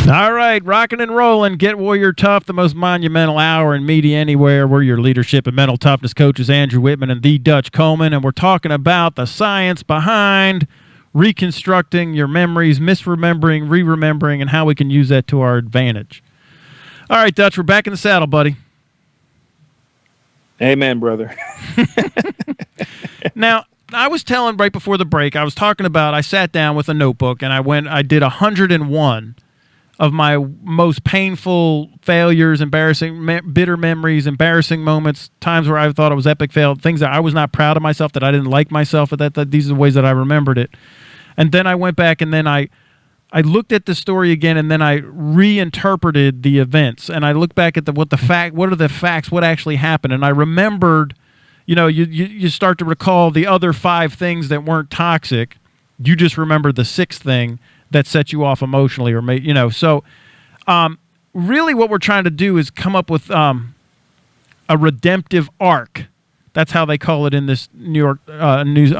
All right, rocking and rolling. Get Warrior Tough, the most monumental hour in media anywhere. We're your leadership and mental toughness coaches, Andrew Wittman and the Dutch Coleman, and we're talking about the science behind reconstructing your memories, misremembering, re-remembering, and how we can use that to our advantage. All right, Dutch, we're back in the saddle, buddy. Amen, brother. Now, I was telling right before the break, I was talking about, I sat down with a notebook and I did 101 of my most painful failures, embarrassing, bitter memories, embarrassing moments, times where I thought I was epic fail, things that I was not proud of myself, that I didn't like myself, that these are the ways that I remembered it. And then I went back and then I looked at the story again, and then I reinterpreted the events, and I looked back at what are the facts, what actually happened, and I remembered, you start to recall the other 5 things that weren't toxic. You just remember the 6th thing that set you off emotionally, or So, really, what we're trying to do is come up with a redemptive arc. That's how they call it in this New York news.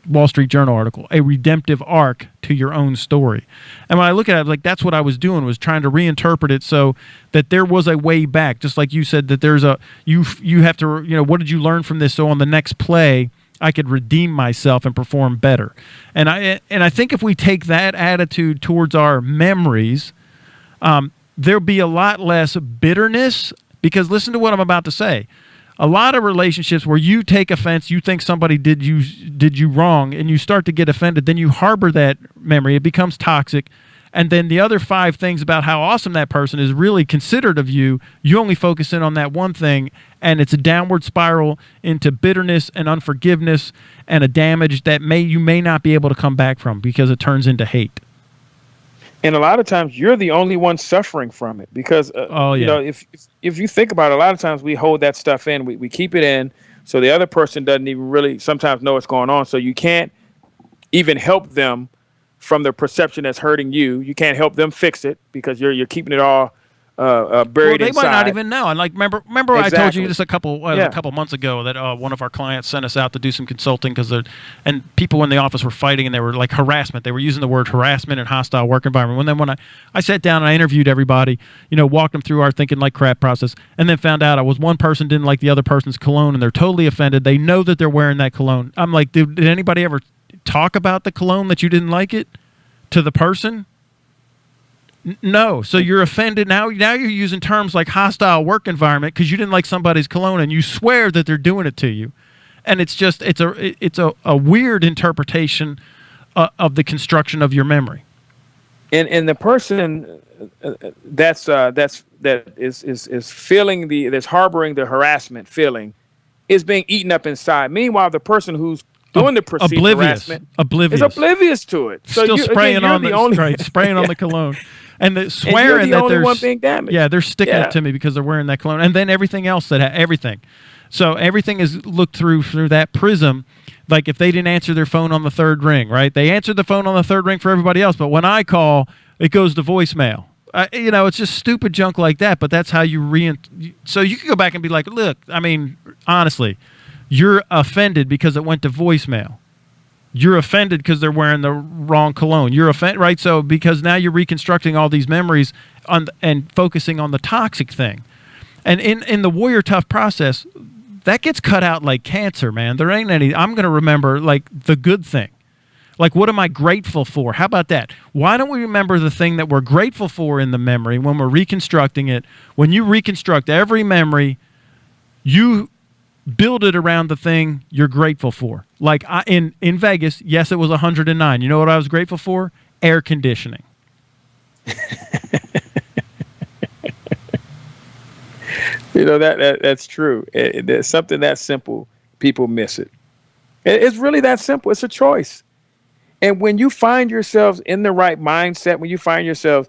Wall Street Journal article, a redemptive arc to your own story. And when I look at it, like, that's what I was doing, was trying to reinterpret it so that there was a way back, just like you said, that there's you have to, what did you learn from this? So on the next play, I could redeem myself and perform better. And I think if we take that attitude towards our memories, there'll be a lot less bitterness, because listen to what I'm about to say. A lot of relationships where you take offense, you think somebody did you wrong, and you start to get offended, then you harbor that memory. It becomes toxic. And then the other 5 things about how awesome that person is really considered of you, you only focus in on that one thing, and it's a downward spiral into bitterness and unforgiveness and a damage that you may not be able to come back from, because it turns into hate. And a lot of times you're the only one suffering from it, because, if you think about it, a lot of times we hold that stuff in, we keep it in, so the other person doesn't even really sometimes know what's going on. So you can't even help them from the perception that's hurting you. You can't help them fix it, because you're keeping it all buried inside. They might not even know. And like, remember, Exactly. I told you just a couple months ago that one of our clients sent us out to do some consulting, and people in the office were fighting, and they were like harassment. They were using the word harassment and hostile work environment. When I sat down and I interviewed everybody, walked them through our thinking like crap process, and then found out one person didn't like the other person's cologne, and they're totally offended. They know that they're wearing that cologne. I'm like, did anybody ever talk about the cologne that you didn't like it to the person? No. So you're offended now. Now you're using terms like hostile work environment because you didn't like somebody's cologne, and you swear that they're doing it to you. And it's a weird interpretation of the construction of your memory. And the person that is feeling that's harboring the harassment feeling is being eaten up inside. Meanwhile, the person who's doing the perceived harassment is oblivious to it. So still spraying on the cologne. And swearing and that they're the only one being damaged. Yeah, they're sticking it to me because they're wearing that cologne. And then everything else everything. So everything is looked through that prism. Like if they didn't answer their phone on the 3rd ring, right? They answered the phone on the 3rd ring for everybody else, but when I call, it goes to voicemail. It's just stupid junk like that. But that's how so you can go back and be like, look, I mean, honestly, you're offended because it went to voicemail. You're offended because they're wearing the wrong cologne. You're offended, right? So because now you're reconstructing all these memories and focusing on the toxic thing. And in the Warrior Tough process, that gets cut out like cancer, man. There ain't any. I'm going to remember like the good thing. Like, what am I grateful for? How about that? Why don't we remember the thing that we're grateful for in the memory when we're reconstructing it? When you reconstruct every memory, you build it around the thing you're grateful for. Like in Vegas, yes, it was 109. You know what I was grateful for? Air conditioning. That's true. It's something that simple. People miss it. It's really that simple. It's a choice. And when you find yourselves in the right mindset, when you find yourself,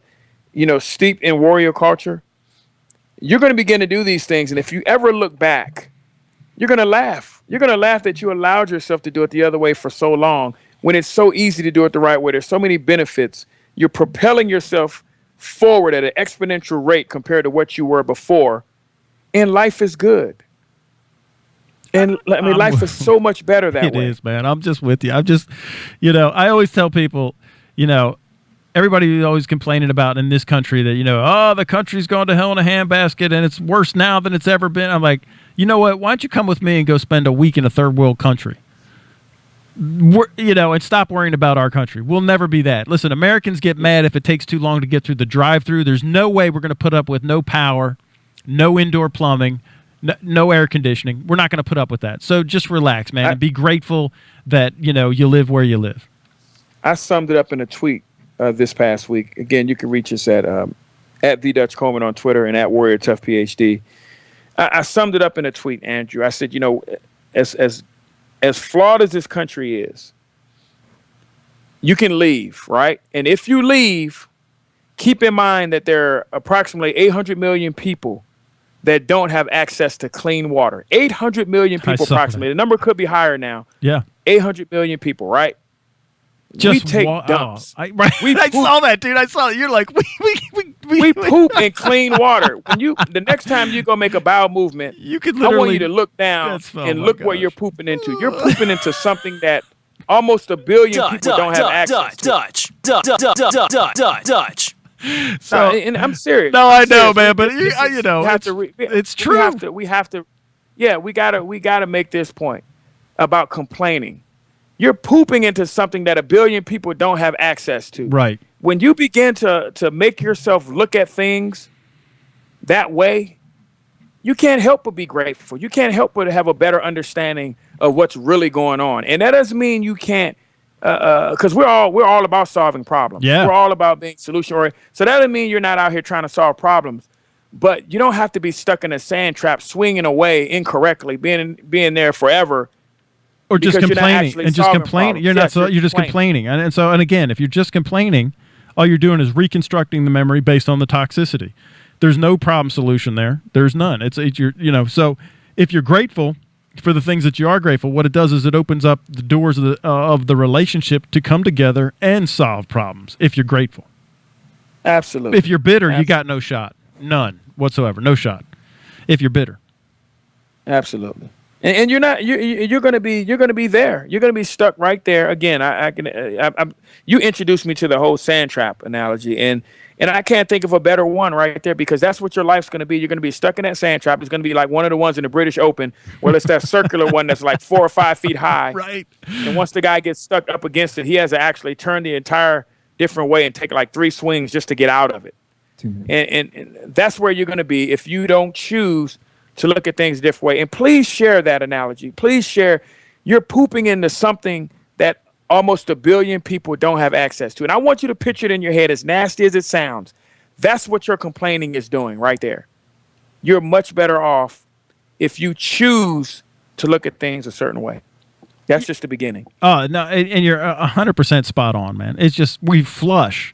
steeped in warrior culture, you're going to begin to do these things. And if you ever look back, you're going to laugh. You're going to laugh that you allowed yourself to do it the other way for so long when it's so easy to do it the right way. There's so many benefits. You're propelling yourself forward at an exponential rate compared to what you were before. And life is good. And life is so much better that way. It is, man. I'm just with you. I always tell people, everybody always complaining about in this country that, oh, the country's gone to hell in a handbasket and it's worse now than it's ever been. I'm like, you know what? Why don't you come with me and go spend a week in a third world country? And stop worrying about our country. We'll never be that. Listen, Americans get mad if it takes too long to get through the drive-through. There's no way we're going to put up with no power, no indoor plumbing, no air conditioning. We're not going to put up with that. So just relax, man, and be grateful that, you live where you live. I summed it up in a tweet this past week. Again, you can reach us at the Dutch Coleman on Twitter and at Warrior Tough PhD. I summed it up in a tweet, Andrew. I said, as flawed as this country is, you can leave, right? And if you leave, keep in mind that there are approximately 800 million people that don't have access to clean water. 800 million people approximately. The number could be higher now. Yeah. 800 million people, right? Just we take dumps. I saw that, dude. I saw it. You're like, we poop in clean water. The next time you go make a bowel movement, you could literally, I want you to look down and look where you're pooping into. You're pooping into something that almost 1 billion people don't have access to. Dutch. So, and I'm serious. No, I know, man, but it's true. We gotta make this point about complaining. You're pooping into something that 1 billion people don't have access to. Right. When you begin to make yourself look at things that way, you can't help but be grateful. You can't help but have a better understanding of what's really going on. And that doesn't mean you can't, because we're all about solving problems. Yeah. We're all about being solution oriented. So that doesn't mean you're not out here trying to solve problems. But you don't have to be stuck in a sand trap, swinging away incorrectly, being there forever. Or just complaining and just complaining. You're just complaining. And again, if you're just complaining, all you're doing is reconstructing the memory based on the toxicity. There's no problem solution there. There's none. So if you're grateful for the things that you are grateful, what it does is it opens up the doors of the relationship to come together and solve problems if you're grateful. Absolutely. If you're bitter, you got no shot. None whatsoever. No shot. If you're bitter. Absolutely. And you're not. You're going to be there. You're going to be stuck right there. Again, you introduced me to the whole sand trap analogy, and I can't think of a better one right there, because that's what your life's going to be. You're going to be stuck in that sand trap. It's going to be like one of the ones in the British Open, where it's that circular one that's like 4 or 5 feet high. Right. And once the guy gets stuck up against it, he has to actually turn the entire different way and take like 3 swings just to get out of it. And that's where you're going to be if you don't choose to look at things a different way. And please share that analogy. Please share. You're pooping into something that almost 1 billion people don't have access to. And I want you to picture it in your head, as nasty as it sounds. That's what your complaining is doing right there. You're much better off if you choose to look at things a certain way. That's just the beginning. Oh, no, and you're 100% spot on, man. It's just we flush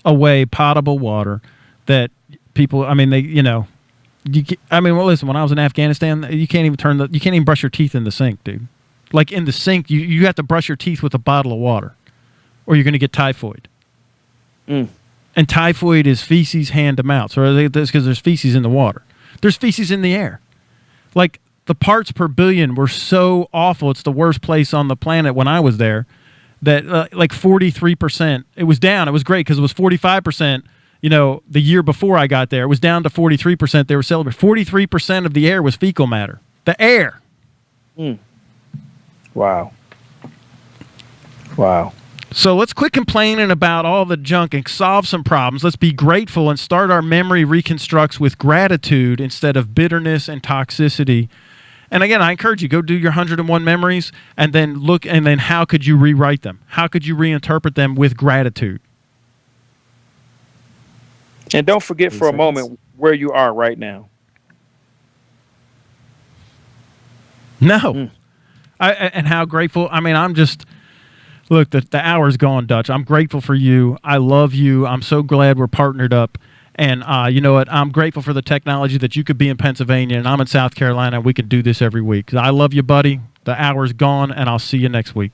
away potable water that people, listen, when I was in Afghanistan, you can't even brush your teeth in the sink, dude. Like in the sink, you have to brush your teeth with a bottle of water, or you're going to get typhoid. And typhoid is feces hand to mouth. So that's because there's feces in the water. There's feces in the air. Like the parts per billion were so awful. It's the worst place on the planet when I was there. That like 43%. It was down. It was great because it was 45%. The year before I got there, it was down to 43%. They were celebrating 43% of the air was fecal matter. The air. Wow. So let's quit complaining about all the junk and solve some problems. Let's be grateful and start our memory reconstructs with gratitude instead of bitterness and toxicity. And again, I encourage you, go do your 101 memories and then look, and then how could you rewrite them? How could you reinterpret them with gratitude? And don't forget for a moment where you are right now. No. And how grateful. I'm just, look, the hour's gone, Dutch. I'm grateful for you. I love you. I'm so glad we're partnered up. And you know what? I'm grateful for the technology that you could be in Pennsylvania and I'm in South Carolina and we could do this every week. I love you, buddy. The hour's gone, and I'll see you next week.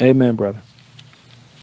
Amen, brother.